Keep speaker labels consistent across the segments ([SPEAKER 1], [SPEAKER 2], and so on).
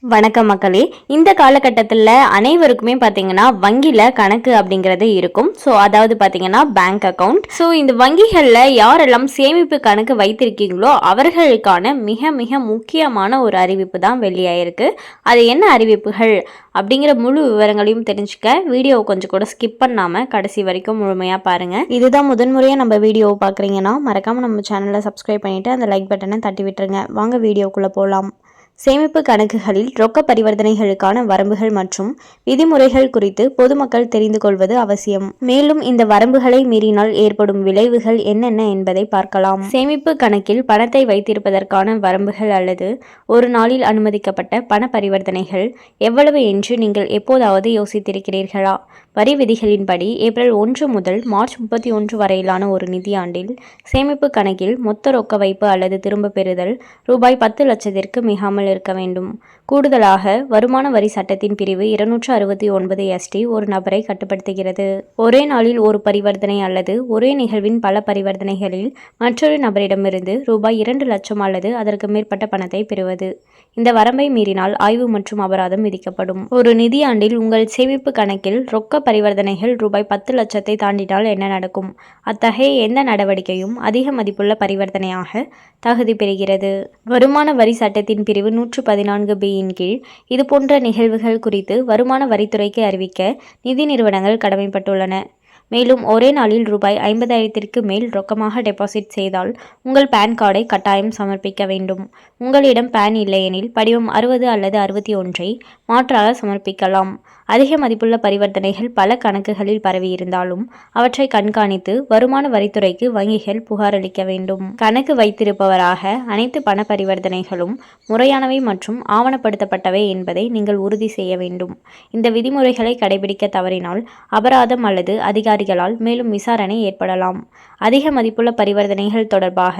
[SPEAKER 1] வணக்கம் மக்களே. இந்த காலகட்டத்தில் அனைவருக்குமே பார்த்தீங்கன்னா வங்கியில் கணக்கு அப்படிங்கிறது இருக்கும். ஸோ அதாவது பார்த்தீங்கன்னா பேங்க் அக்கவுண்ட். ஸோ இந்த வங்கிகளில் யாரெல்லாம் சேமிப்பு கணக்கு வைத்திருக்கீங்களோ அவர்களுக்கான மிக மிக முக்கியமான ஒரு அறிவிப்பு தான் வெளியாயிருக்கு. அது என்ன அறிவிப்புகள் அப்படிங்கிற முழு விவரங்களையும் தெரிஞ்சுக்க வீடியோவை கொஞ்சம் கூட ஸ்கிப் பண்ணாமல் கடைசி வரைக்கும் முழுமையாக பாருங்கள். இதுதான் முதன்முறையாக நம்ம வீடியோவை பார்க்குறீங்கன்னா மறக்காமல் நம்ம சேனலை சப்ஸ்கிரைப் பண்ணிவிட்டு அந்த லைக் பட்டனை தட்டி விட்டுருங்க. வாங்க வீடியோக்குள்ளே போகலாம். சேமிப்பு கணக்குகளில் ரொக்க பரிவர்த்தனைகளுக்கான வரம்புகள் மற்றும் விதிமுறைகள் குறித்து பொதுமக்கள் தெரிந்து கொள்வது அவசியம். மேலும் இந்த வரம்புகளை மீறினால் ஏற்படும் விளைவுகள் என்னென்ன என்பதை பார்க்கலாம். சேமிப்பு கணக்கில் பணத்தை வைத்திருப்பதற்கான வரம்புகள் அல்லது ஒரு நாளில் அனுமதிக்கப்பட்ட பண பரிவர்த்தனைகள் எவ்வளவு என்று நீங்கள் எப்போதாவது யோசித்திருக்கிறீர்களா? வரி விதிகளின்படி ஏப்ரல் 1 முதல் மார்ச் 31 வரையிலான ஒரு நிதியாண்டில் சேமிப்பு கணக்கில் மொத்த ரொக்க வைப்பு அல்லது திரும்ப பெறுதல் ரூபாய் 10 லட்சத்திற்கு மிகாமல் இருக்க வேண்டும். கூடுதலாக வருமான வரி சட்டத்தின் பிரிவு 269 ST ஒரு நபரை கட்டுப்படுத்துகிறது. ஒரே நாளில் ஒரு பரிவர்த்தனை அல்லது ஒரே நிகழ்வின் பல பரிவர்த்தனைகளில் மற்றொரு நபரிடமிருந்து ரூபாய் 2 லட்சம் அல்லது அதற்கு மேற்பட்ட பணத்தை பெறுவது. இந்த வரம்பை மீறினால் ஆய்வு மற்றும் அபராதம் விதிக்கப்படும். ஒரு நிதியாண்டில் உங்கள் சேமிப்பு கணக்கில் ரொக்க பரிவர்த்தனைகள் ரூபாய் 10 லட்சத்தை தாண்டினால் என்ன நடக்கும்? அத்தகைய எந்த நடவடிக்கையும் அதிக மதிப்புள்ள பரிவர்த்தனையாக தகுதி பெறுகிறது. வருமான வரி சட்டத்தின் பிரிவு 114B கீழ் இதுபோன்ற நிகழ்வுகள் குறித்து வருமான வரித்துறைக்கு அறிவிக்க நிதி நிறுவனங்கள் கடமைப்பட்டுள்ளன. மேலும் ஒரே நாளில் ரூபாய் 50,000க்கு மேல் ரொக்கமாக டெபாசிட் செய்தால் உங்கள் பேன் கார்டை கட்டாயம் சமர்ப்பிக்க வேண்டும். உங்களிடம் பேன் இல்லையெனில் படிவம் 60 அல்லது 61ஐ மாற்றாக சமர்ப்பிக்கலாம். அதிக மதிப்புள்ள பரிவர்த்தனைகள் பல கணக்குகளில் பரவி இருந்தாலும் அவற்றை கண்காணித்து வருமான வரித்துறைக்கு வங்கிகள் புகார் அளிக்க வேண்டும். கணக்கு வைத்திருப்பவராக அனைத்து பண பரிவர்த்தனைகளும் முறையானவை மற்றும் ஆவணப்படுத்தப்பட்டவை என்பதை நீங்கள் உறுதி செய்ய வேண்டும். இந்த விதிமுறைகளை கடைபிடிக்க தவறினால் அபராதம் அல்லது அதிகாரிகளால் மேலும் விசாரணை ஏற்படலாம். அதிக மதிப்புள்ள பரிவர்த்தனைகள் தொடர்பாக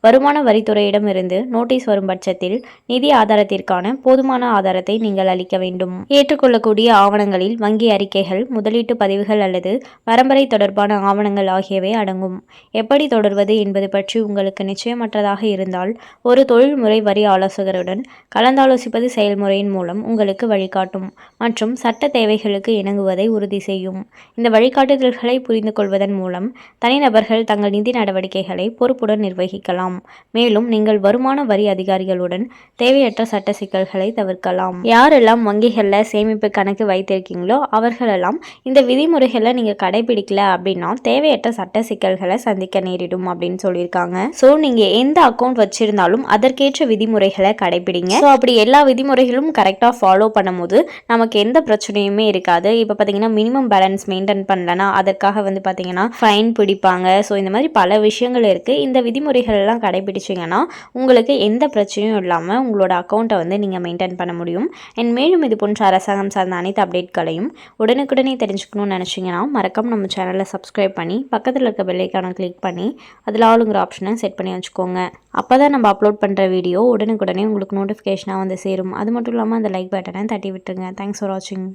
[SPEAKER 1] வருமான வரித்துறையிடமிருந்து நோட்டீஸ் வரும் பட்சத்தில் நிதி ஆதாரத்திற்கான போதுமான ஆதாரத்தை நீங்கள் அளிக்க வேண்டும். ஏற்றுக்கொள்ளக்கூடிய ஆவணங்களில் வங்கி அறிக்கைகள், முதலீட்டு பதிவுகள் அல்லது பரம்பரை தொடர்பான ஆவணங்கள் ஆகியவை அடங்கும். எப்படி தொடர்வது என்பது பற்றி உங்களுக்கு நிச்சயமற்றதாக இருந்தால் ஒரு தொழில்முறை வரி ஆலோசகருடன் கலந்தாலோசிப்பது செயல்முறையின் மூலம் உங்களுக்கு வழிகாட்டும் மற்றும் சட்ட தேவைகளுக்கு இணங்குவதை உறுதி செய்யும். இந்த வழிகாட்டுதல்களை புரிந்து கொள்வதன் மூலம் தனிநபர்கள் தங்கள் நிதி நடவடிக்கைகளை பொறுப்புடன் நிர்வகிக்கலாம். மேலும் நீங்கள் வருமான வரி அதிகாரிகளுடன் தேவையற்ற சட்ட சிக்கல்களை தவிர்க்கலாம். யாரெல்லாம் வங்கிகளில் சேமிப்பு கணக்கு வைத்திருக்கீங்களோ அவர்களெல்லாம் இந்த விதிமுறைகளை நீங்கள் கடைபிடிக்கல அப்படின்னா தேவையற்ற சட்ட சிக்கல்களை சந்திக்க நேரிடும் அப்படின்னு சொல்லியிருக்காங்க. ஸோ நீங்கள் எந்த அக்கௌண்ட் வச்சிருந்தாலும் அதற்கேற்ற விதிமுறைகளை கடைபிடிங்க. ஸோ அப்படி எல்லா விதிமுறைகளும் கரெக்டாக ஃபாலோ பண்ணும்போது நமக்கு எந்த பிரச்சனையுமே இருக்காது. இப்போ பார்த்தீங்கன்னா மினிமம் பேலன்ஸ் மெயின்டைன் பண்ணலன்னா அதற்காக பார்த்தீங்கன்னா ஃபைன் பிடிப்பாங்க. ஸோ இந்த மாதிரி பல விஷயங்கள் இருக்குது. இந்த விதிமுறைகள் எல்லாம் கடைபிடிச்சிங்கன்னா உங்களுக்கு எந்த பிரச்சனையும் இல்லாமல் உங்களோட அக்கௌண்ட்டை நீங்கள் மெயின்டைன் பண்ண முடியும். அண்ட் மேலும் இது போன்ற அரசாங்கம் சார்ந்த அனைத்து அப்டேட்களையும் உடனுக்குடனே தெரிஞ்சுக்கணும்னு நினச்சிங்கன்னா மறக்காம நம்ம சேனலை சப்ஸ்கிரைப் பண்ணி பக்கத்தில் இருக்க பெல் ஐகானை கிளிக் பண்ணி அதில் ஆளுங்கிற ஆப்ஷனை செட் பண்ணி வச்சுக்கோங்க. அப்போ தான் நம்ம அப்லோட் பண்ணுற வீடியோ உடனுக்குடனே உங்களுக்கு நோட்டிஃபிகேஷனாக சேரும். அது மட்டும் இல்லாமல் அந்த லைக் பட்டனை தட்டி விட்டுருங்க. தேங்க்ஸ் ஃபார் வாட்சிங்.